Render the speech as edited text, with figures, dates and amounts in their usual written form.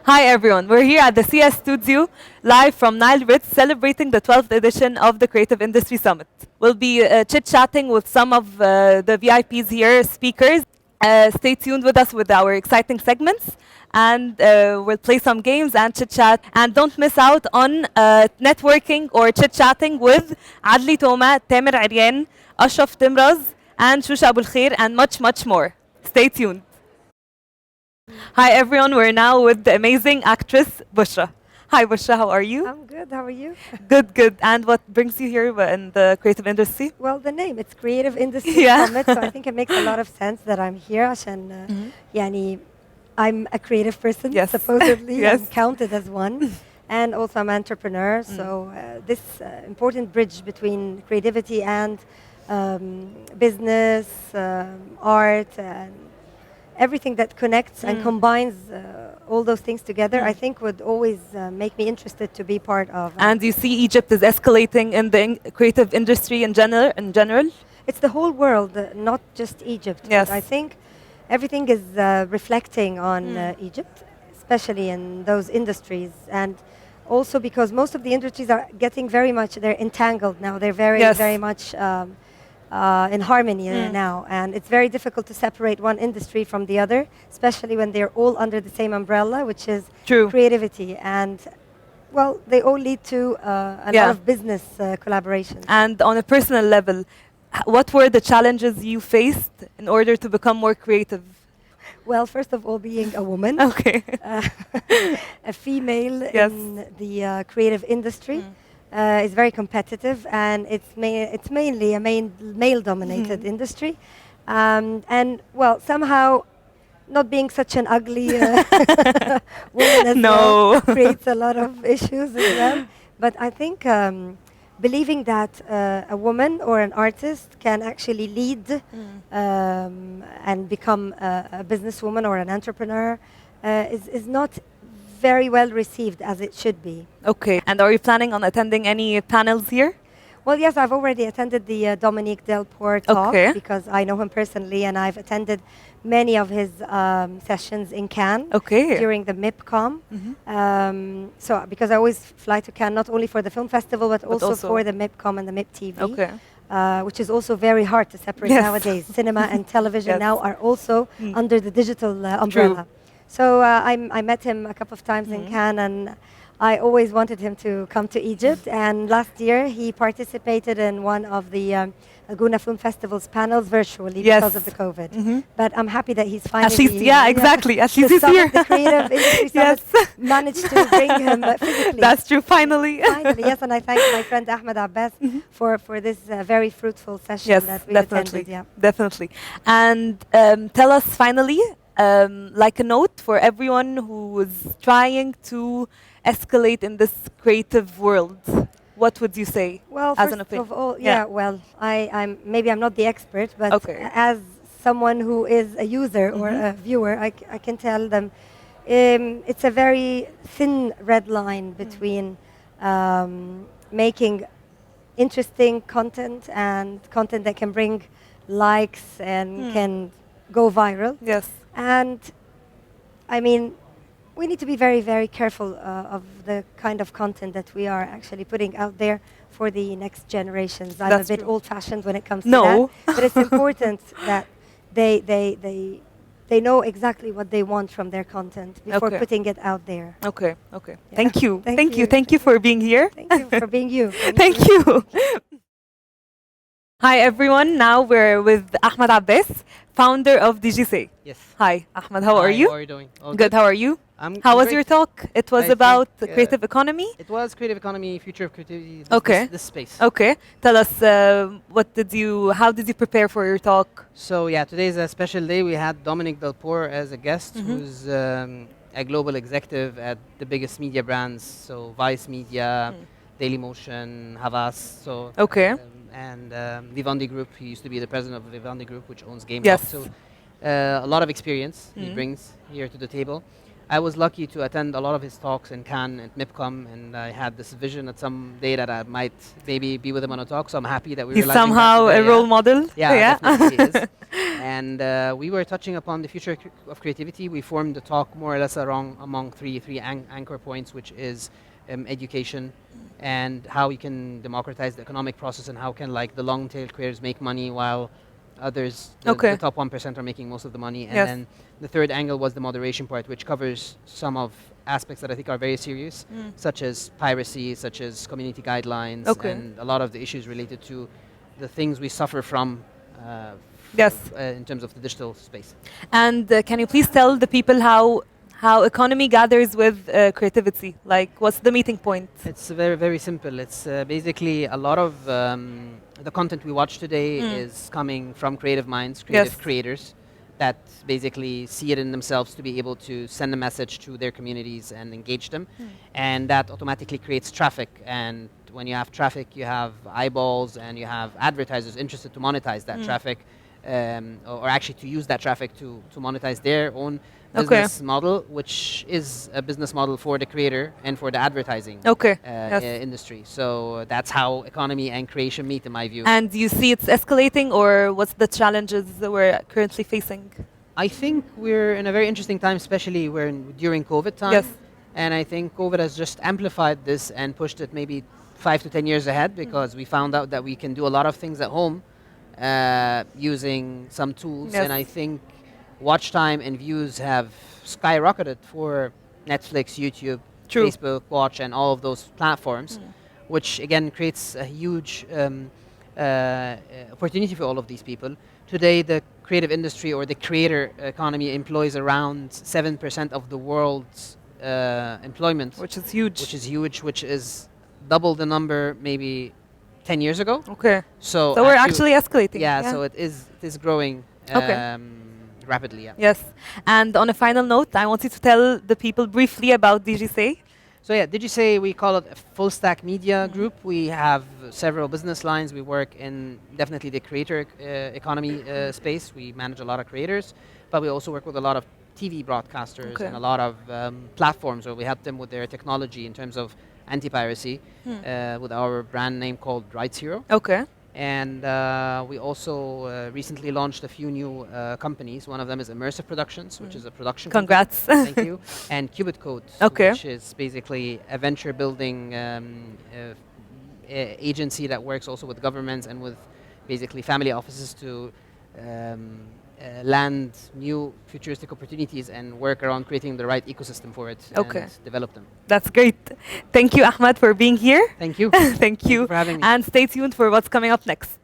Hi everyone, we're here at the CS Studio, live from Nile Ritz, celebrating the 12th edition of the Creative Industry Summit. We'll be chit-chatting with some of the VIPs here, speakers. Stay tuned with us with our exciting segments, and we'll play some games and chit-chat. And don't miss out on networking or chit-chatting with Adli Toma, Tamer Aryan, Ashraf Timraz, and Shusha Abul Khair, and much, much more. Stay tuned. Hi everyone, we're now with the amazing actress Bushra. Hi Bushra, how are you? I'm good, how are you? Good, good. And what brings you here in the creative industry? Well, the name, it's Creative Industry Yeah. Summit, so I think it makes a lot of sense that I'm here عشان يعني I'm a creative person, Yes. supposedly, Yes. I'm counted as one. And also I'm an entrepreneur, so this important bridge between creativity and business, art, and everything that connects and combines all those things together, I think would always make me interested to be part of. And you see Egypt is escalating in the creative industry in general? It's the whole world, not just Egypt. Yes. But I think everything is reflecting on Egypt, especially in those industries. And also because most of the industries are getting they're entangled now. They're very much in harmony now, and it's very difficult to separate one industry from the other, especially when they're all under the same umbrella, which is creativity. And well, they all lead to a lot of business collaborations. And on a personal level, what were the challenges you faced in order to become more creative? Well, first of all, being a woman, Okay. a female in the creative industry. Is very competitive, and it's mainly a male-dominated industry, and well, somehow not being such an ugly woman as well creates a lot of issues as well. But I think believing that a woman or an artist can actually lead and become a businesswoman or an entrepreneur is not very well received as it should be. Okay. And are you planning on attending any panels here? Well, yes, I've already attended the Dominique Delport talk because I know him personally, and I've attended many of his sessions in Cannes during the MIPCOM. So because I always fly to Cannes, not only for the film festival, but also for the MIPCOM and the MIP TV, which is also very hard to separate nowadays. Cinema and television now are also under the digital umbrella. So I met him a couple of times in Cannes, and I always wanted him to come to Egypt. And last year he participated in one of the Laguna Film Festival's panels virtually because of the COVID. But I'm happy that he's finally... At least, exactly. At least he's here. The Creative Industry Summit managed to bring him physically. That's true, finally. Finally, yes. And I thank my friend Ahmed Abbas for this very fruitful session that we attended. Yeah. Definitely. And tell us finally, like a note for everyone who is trying to escalate in this creative world, what would you say? Well, as first an opinion? of all, well, maybe I'm not the expert, but as someone who is a user or a viewer, I can tell them it's a very thin red line between making interesting content and content that can bring likes and can go viral. Yes. And I mean, we need to be very, very careful of the kind of content that we are actually putting out there for the next generations. I'm a bit old-fashioned when it comes to that, but it's important that they know exactly what they want from their content before putting it out there. Okay. Yeah. Thank you. Thank you for being here. Thank you for being you. Thank you. Hi everyone, now we're with Ahmed Abbas, founder of DigiSay. Yes. Hi Ahmed, how are you? How are you doing? Good, how are you? How was your talk? It was about the creative economy? It was creative economy, future of creativity, this space. Okay. Tell us, how did you prepare for your talk? So yeah, today is a special day. We had Dominique Delport as a guest, who's a global executive at the biggest media brands, so Vice Media, Dailymotion, Havas, so and Vivendi Group. He used to be the president of Vivendi Group, which owns GameStop. Yes. So a lot of experience he brings here to the table. I was lucky to attend a lot of his talks in Cannes and MIPCOM, and I had this vision that someday that I might maybe be with him on a talk. So I'm happy that we were. He's somehow a role model. Yeah, definitely he is. And we were touching upon the future of creativity. We formed the talk more or less among three anchor points, which is education and how we can democratize the economic process, and how can like the long tail creators make money while others, the top 1% are making most of the money. And then the third angle was the moderation part, which covers some of aspects that I think are very serious, such as piracy, such as community guidelines, and a lot of the issues related to the things we suffer from in terms of the digital space. And can you please tell the people how economy gathers with creativity? Like, what's the meeting point? It's very, very simple. It's basically a lot of the content we watch today is coming from creative minds, creative creators that basically see it in themselves to be able to send a message to their communities and engage them. And that automatically creates traffic. And when you have traffic, you have eyeballs and you have advertisers interested to monetize that traffic, or actually to use that traffic to monetize their own business model, which is a business model for the creator and for the advertising industry. So that's how economy and creation meet, in my view. And do you see it's escalating, or what's the challenges that we're currently facing? I think we're in a very interesting time, especially during COVID time. And I think COVID has just amplified this and pushed it maybe 5 to 10 years ahead, because we found out that we can do a lot of things at home using some tools. And I think watch time and views have skyrocketed for Netflix, YouTube, Facebook Watch, and all of those platforms, which again creates a huge opportunity for all of these people. Today, the creative industry or the creator economy employs around 7% of the world's employment, which is huge. Which is double the number maybe 10 years ago. So we're actually escalating. So it is growing. Rapidly, Yes. And on a final note, I want you to tell the people briefly about DigiSay. So DigiSay, we call it a full stack media group. We have several business lines. We work in definitely the creator economy space. We manage a lot of creators, but we also work with a lot of TV broadcasters and a lot of platforms where we help them with their technology in terms of anti-piracy with our brand name called Rights Hero. And we also recently launched a few new companies. One of them is Immersive Productions, which is a production Congrats. Thank you. And Qubit Code, which is basically a venture building agency that works also with governments and with basically family offices to land new futuristic opportunities and work around creating the right ecosystem for it and develop them. That's great. Thank you, Ahmed, for being here. Thank you. Thank you for having me. And stay tuned for what's coming up next.